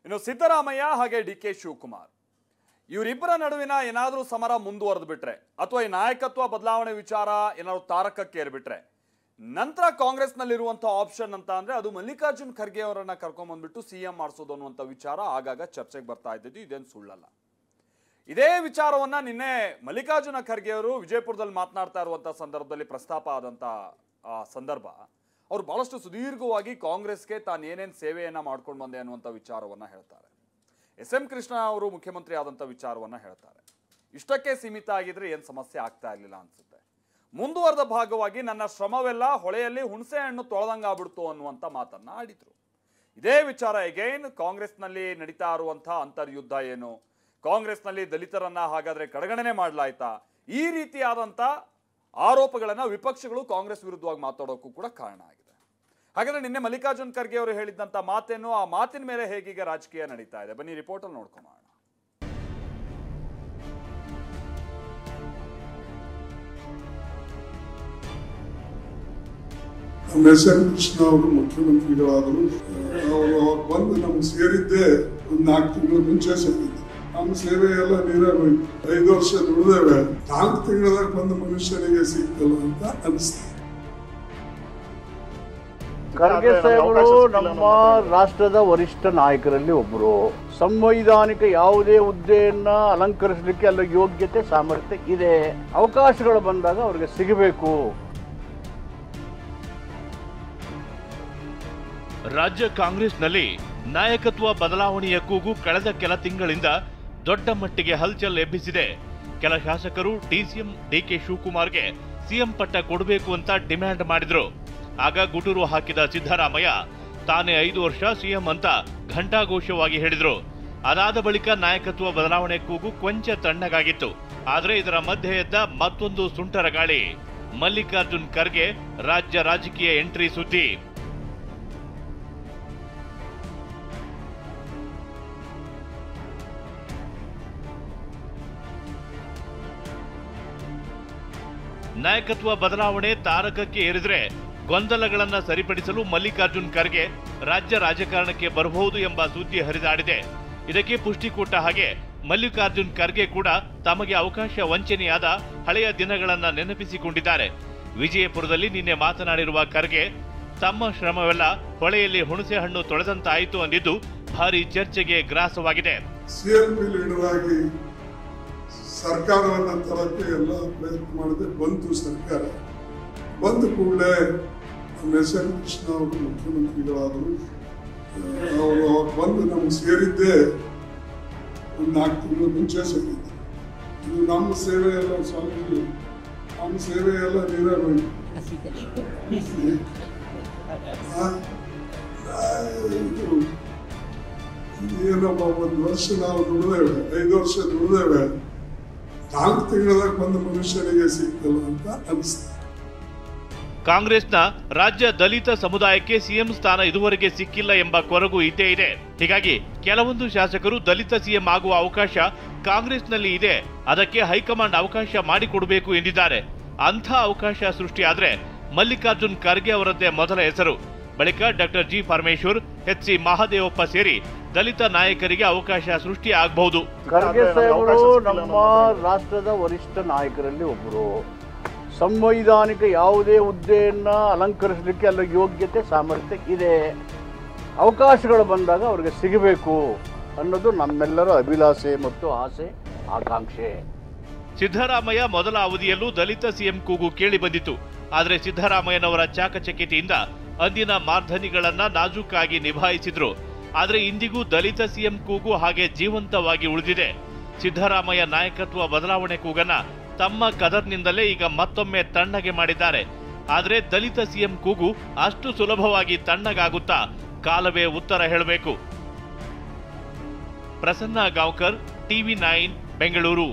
ಇನ್ನು ಸಿದ್ದರಾಮಯ್ಯ ಹಾಗೆ ಡಿ.ಕೆ. ಶಿವಕುಮಾರ್ ಇವರಿಬ್ಬರ ನಡುವಿನ ಏನಾದರೂ ಸಮರ ಮುಂದುವರೆದು ಬಿಟ್ರೆ ಅಥವಾ ಈ ನಾಯಕತ್ವ ಬದಲಾವಣೆ ವಿಚಾರ ಏನಾದರೂ ತಾರಕಕ್ಕೆ ಏರ್ಬಿಟ್ರೆ ನಂತರ ಕಾಂಗ್ರೆಸ್ನಲ್ಲಿರುವಂತಹ ಆಪ್ಷನ್ ಅಂತ ಅಂದ್ರೆ ಅದು ಮಲ್ಲಿಕಾರ್ಜುನ್ ಖರ್ಗೆ ಅವರನ್ನ ಕರ್ಕೊಂಡ್ ಬಂದ್ಬಿಟ್ಟು ಸಿಎಂ ಮಾಡಿಸೋದು ಅನ್ನುವಂಥ ವಿಚಾರ ಆಗಾಗ ಚರ್ಚೆಗೆ ಬರ್ತಾ ಇದ್ದಿದ್ದು ಇದೇನು ಸುಳ್ಳಲ್ಲ. ಇದೇ ವಿಚಾರವನ್ನ ನಿನ್ನೆ ಮಲ್ಲಿಕಾರ್ಜುನ ಖರ್ಗೆ ಅವರು ವಿಜಯಪುರದಲ್ಲಿ ಮಾತನಾಡ್ತಾ ಇರುವಂತಹ ಸಂದರ್ಭದಲ್ಲಿ ಪ್ರಸ್ತಾಪ ಆದಂತ ಸಂದರ್ಭ ಅವರು ಬಹಳಷ್ಟು ಸುದೀರ್ಘವಾಗಿ ಕಾಂಗ್ರೆಸ್ಗೆ ತಾನು ಏನೇನು ಸೇವೆಯನ್ನ ಮಾಡ್ಕೊಂಡು ಬಂದೆ ಅನ್ನುವಂಥ ವಿಚಾರವನ್ನ ಹೇಳ್ತಾರೆ. ಎಸ್.ಎಂ. ಕೃಷ್ಣ ಅವರು ಮುಖ್ಯಮಂತ್ರಿ ಆದಂಥ ವಿಚಾರವನ್ನ ಹೇಳ್ತಾರೆ. ಇಷ್ಟಕ್ಕೆ ಸೀಮಿತ ಆಗಿದ್ರೆ ಏನು ಸಮಸ್ಯೆ ಆಗ್ತಾ ಇರಲಿಲ್ಲ ಅನ್ಸುತ್ತೆ. ಮುಂದುವರೆದ ಭಾಗವಾಗಿ ನನ್ನ ಶ್ರಮವೆಲ್ಲ ಹೊಳೆಯಲ್ಲಿ ಹುಣಸೆ ಹಣ್ಣು ತೊಳೆದಂಗ ಆಗ್ಬಿಡ್ತು ಅನ್ನುವಂಥ ಮಾತನ್ನ ಆಡಿದ್ರು. ಇದೇ ವಿಚಾರ ಎಗೈನ್ ಕಾಂಗ್ರೆಸ್ನಲ್ಲಿ ನಡೀತಾ ಇರುವಂತಹ ಅಂತರ್ಯುದ್ಧ ಏನು, ಕಾಂಗ್ರೆಸ್ನಲ್ಲಿ ದಲಿತರನ್ನ ಹಾಗಾದ್ರೆ ಕಡೆಗಣನೆ ಮಾಡಲಾಯ್ತಾ, ಈ ರೀತಿಯಾದಂಥ ಆರೋಪಗಳನ್ನ ವಿಪಕ್ಷಗಳು ಕಾಂಗ್ರೆಸ್ ವಿರುದ್ಧವಾಗಿ ಮಾತಾಡೋಕ್ಕೂ ಕೂಡ ಕಾರಣ ಆಗಿದೆ. ಹಾಗಾದ್ರೆ ನಿನ್ನೆ ಮಲ್ಲಿಕಾರ್ಜುನ್ ಖರ್ಗೆ ಅವರು ಹೇಳಿದಂತ ಮಾತೇನು, ಆ ಮಾತಿನ ಮೇಲೆ ಹೇಗೀಗ ರಾಜಕೀಯ ನಡೀತಾ ಇದೆ, ಬನ್ನಿ ರಿಪೋರ್ಟ್ ಅಲ್ಲಿ ನೋಡ್ಕೊಳ್ಳೋಣ. ಎಸ್.ಎಂ. ಕೃಷ್ಣ ಅವರು ಮುಖ್ಯಮಂತ್ರಿಗಳಾದರು. ಅವರು ಬಂದು ನಮ್ಗೆ ಸೇರಿದ್ದೇ ಒಂದು 4 ತಿಂಗಳ ಮುಂಚೆ ಸೇರಿದ್ದೆ. ನಮ್ಮ ಸೇವೆ ಎಲ್ಲ ನೀರಾಗೋಯ್ತು. 5 ವರ್ಷ ದುಡಿದೇವೆ, 4 ತಿಂಗಳದಾಗ ಬಂದ ಮನುಷ್ಯನಿಗೆ ಸಿಗ್ತಲ್ಲ ಅಂತ ಅನಿಸ್ತು. ಖರ್ಗೆ ಸಾಹೇಬರು ನಮ್ಮ ರಾಷ್ಟ್ರದ ವರಿಷ್ಠ ನಾಯಕರಲ್ಲಿ ಒಬ್ಬರು. ಸಂವೈಧಾನಿಕ ಯಾವುದೇ ಹುದ್ದೆಯನ್ನ ಅಲಂಕರಿಸಲಿಕ್ಕೆ ಅಲ್ಲ ಯೋಗ್ಯತೆ ಸಾಮರ್ಥ್ಯ ಇದೆ. ಅವಕಾಶಗಳು ಬಂದಾಗ ಅವ್ರಿಗೆ ಸಿಗಬೇಕು. ರಾಜ್ಯ ಕಾಂಗ್ರೆಸ್ನಲ್ಲಿ ನಾಯಕತ್ವ ಬದಲಾವಣೆಯ ಕೂಗು ಕಳೆದ ಕೆಲ ತಿಂಗಳಿಂದ ದೊಡ್ಡ ಮಟ್ಟಿಗೆ ಹಲ್ಚಲ್ ಎಬ್ಬಿಸಿದೆ. ಕೆಲ ಶಾಸಕರು ಡಿಸಿಎಂ ಡಿ.ಕೆ. ಶಿವಕುಮಾರ್ಗೆ ಸಿಎಂ ಪಟ್ಟ ಕೊಡಬೇಕು ಅಂತ ಡಿಮ್ಯಾಂಡ್ ಮಾಡಿದ್ರು. ಆಗ ಗುಟುರು ಹಾಕಿದ ಸಿದ್ದರಾಮಯ್ಯ ತಾನೇ 5 ವರ್ಷ ಸಿಎಂ ಅಂತ ಘಂಟಾಘೋಷವಾಗಿ ಹೇಳಿದ್ರು. ಅದಾದ ಬಳಿಕ ನಾಯಕತ್ವ ಬದಲಾವಣೆ ಕೂಗು ಕೊಂಚ ತಣ್ಣಗಾಗಿತ್ತು. ಆದರೆ ಇದರ ಮಧ್ಯೆ ಎದ್ದ ಮತ್ತೊಂದು ಸುಂಟರ ಗಾಳಿ, ಮಲ್ಲಿಕಾರ್ಜುನ್ ಖರ್ಗೆ ರಾಜ್ಯ ರಾಜಕೀಯ ಎಂಟ್ರಿ ಸುದ್ದಿ. ನಾಯಕತ್ವ ಬದಲಾವಣೆ ತಾರಕಕ್ಕೆ ಏರಿದ್ರೆ ಗೊಂದಲಗಳನ್ನ ಸರಿಪಡಿಸಲು ಮಲ್ಲಿಕಾರ್ಜುನ್ ಖರ್ಗೆ ರಾಜ್ಯ ರಾಜಕಾರಣಕ್ಕೆ ಬರಬಹುದು ಎಂಬ ಸುದ್ದಿ ಹರಿದಾಡಿದೆ. ಇದಕ್ಕೆ ಪುಷ್ಟಿ ಕೊಟ್ಟ ಹಾಗೆ ಮಲ್ಲಿಕಾರ್ಜುನ್ ಖರ್ಗೆ ಕೂಡ ತಮಗೆ ಅವಕಾಶ ವಂಚನೆಯಾದ ಹಳೆಯ ದಿನಗಳನ್ನ ನೆನಪಿಸಿಕೊಂಡಿದ್ದಾರೆ. ವಿಜಯಪುರದಲ್ಲಿ ನಿನ್ನೆ ಮಾತನಾಡಿರುವ ಖರ್ಗೆ ತಮ್ಮ ಶ್ರಮವೆಲ್ಲ ಹೊಳೆಯಲ್ಲಿ ಹುಣಸೆ ಹಣ್ಣು ತೊಳೆದಂತಾಯಿತು ಅಂದಿದ್ದು ಭಾರಿ ಚರ್ಚೆಗೆ ಗ್ರಾಸವಾಗಿದೆ. ಸರ್ಕಾರವನ್ನ ತರಕ್ಕೆ ಎಲ್ಲ ಪ್ರಯತ್ನ ಮಾಡಿದೆ. ಬಂತು ಸರ್ಕಾರ. ಬಂದ ಕೂಡಲೇ ಎಸ್.ಎಂ. ಕೃಷ್ಣ ಅವರು ಮುಖ್ಯಮಂತ್ರಿಗಳಾದರು. ಅವರು ಬಂದು ನಮ್ಗೆ ಸೇರಿದ್ದೇ ಒಂದು 4 ತಿಂಗಳ ಮುಂಚೆ ಸೇರಿದ್ದೆ. ಇದು ನಮ್ಮ ಸೇವೆ ಎಲ್ಲ ಸ್ವಾಮೀಜಿ, ನಮ್ಮ ಸೇವೆ ಎಲ್ಲ ನೀರಾಗೋಯ್ತು. ಏನಪ್ಪ, 1 ವರ್ಷ ನಾವು ದುಡಿದೇವೆ, 5 ವರ್ಷ ದುಡಿದೇವೆ, 4 ತಿಂಗಳದಾಗ ಬಂದ ಮನುಷ್ಯನಿಗೆ ಸಿಗ್ತಲ್ಲ ಅಂತ ಅನಿಸ್ತು. ಕಾಂಗ್ರೆಸ್ನ ರಾಜ್ಯ ದಲಿತ ಸಮುದಾಯಕ್ಕೆ ಸಿಎಂ ಸ್ಥಾನ ಇದುವರೆಗೆ ಸಿಕ್ಕಿಲ್ಲ ಎಂಬ ಕೊರಗು ಇದ್ದೇ ಇದೆ. ಹೀಗಾಗಿ ಕೆಲವೊಂದು ಶಾಸಕರು ದಲಿತ ಸಿಎಂ ಆಗುವ ಅವಕಾಶ ಕಾಂಗ್ರೆಸ್ನಲ್ಲಿ ಇದೆ, ಅದಕ್ಕೆ ಹೈಕಮಾಂಡ್ ಅವಕಾಶ ಮಾಡಿಕೊಡಬೇಕು ಎಂದಿದ್ದಾರೆ. ಅಂಥ ಅವಕಾಶ ಸೃಷ್ಟಿಯಾದ್ರೆ ಮಲ್ಲಿಕಾರ್ಜುನ್ ಖರ್ಗೆ ಅವರದ್ದೇ ಮೊದಲ ಹೆಸರು. ಬಳಿಕ ಡಾಕ್ಟರ್ ಜಿ. ಪರಮೇಶ್ವರ್, ಎಚ್.ಸಿ. ಮಹದೇವಪ್ಪ ಸೇರಿ ದಲಿತ ನಾಯಕರಿಗೆ ಅವಕಾಶ ಸೃಷ್ಟಿ ಆಗಬಹುದು. ಖರ್ಗೆ ಸಾಹೇಬರು ನಮ್ಮ ರಾಷ್ಟ್ರದ ವರಿಷ್ಠ ನಾಯಕರಲ್ಲಿ ಒಬ್ಬರು. ಸಂವೈಧಾನಿಕ ಯಾವುದೇ ಹುದ್ದೆಯನ್ನ ಅಲಂಕರಿಸಲಿಕ್ಕೆ ಅಲ್ಲ ಯೋಗ್ಯತೆ ಸಾಮರ್ಥ್ಯ ಇದೆ. ಅವಕಾಶಗಳು ಬಂದಾಗ ಅವ್ರಿಗೆ ಸಿಗಬೇಕು ಅನ್ನೋದು ನಮ್ಮೆಲ್ಲರ ಅಭಿಲಾಷೆ ಮತ್ತು ಆಸೆ, ಆಕಾಂಕ್ಷೆ. ಸಿದ್ದರಾಮಯ್ಯ ಮೊದಲ ಅವಧಿಯಲ್ಲೂ ದಲಿತ ಸಿಎಂ ಕೂಗು ಕೇಳಿ ಬಂದಿತ್ತು. ಆದರೆ ಸಿದ್ದರಾಮಯ್ಯನವರ ಚಾಕಚಕ್ಯತೆಯಿಂದ ಅಂದಿನ ಮಾರ್ಧನಿಗಳನ್ನ ನಾಜೂಕಾಗಿ ನಿಭಾಯಿಸಿದ್ರು. ಆದರೆ ಇಂದಿಗೂ ದಲಿತ ಸಿಎಂ ಕೂಗು ಹಾಗೆ ಜೀವಂತವಾಗಿ ಉಳಿದಿದೆ. ಸಿದ್ದರಾಮಯ್ಯ ನಾಯಕತ್ವ ಬದಲಾವಣೆ ಕೂಗನ್ನ ತಮ್ಮ ಕದರ್ನಿಂದಲೇ ಈಗ ಮತ್ತೊಮ್ಮೆ ತಣ್ಣಗೆ ಮಾಡಿದ್ದಾರೆ. ಆದರೆ ದಲಿತ ಸಿಎಂ ಕೂಗು ಅಷ್ಟು ಸುಲಭವಾಗಿ ತಣ್ಣಗಾಗುತ್ತಾ? ಕಾಲವೇ ಉತ್ತರ ಹೇಳಬೇಕು. ಪ್ರಸನ್ನ ಗಾಂವ್ಕರ್, ಟಿವಿ9 ಬೆಂಗಳೂರು.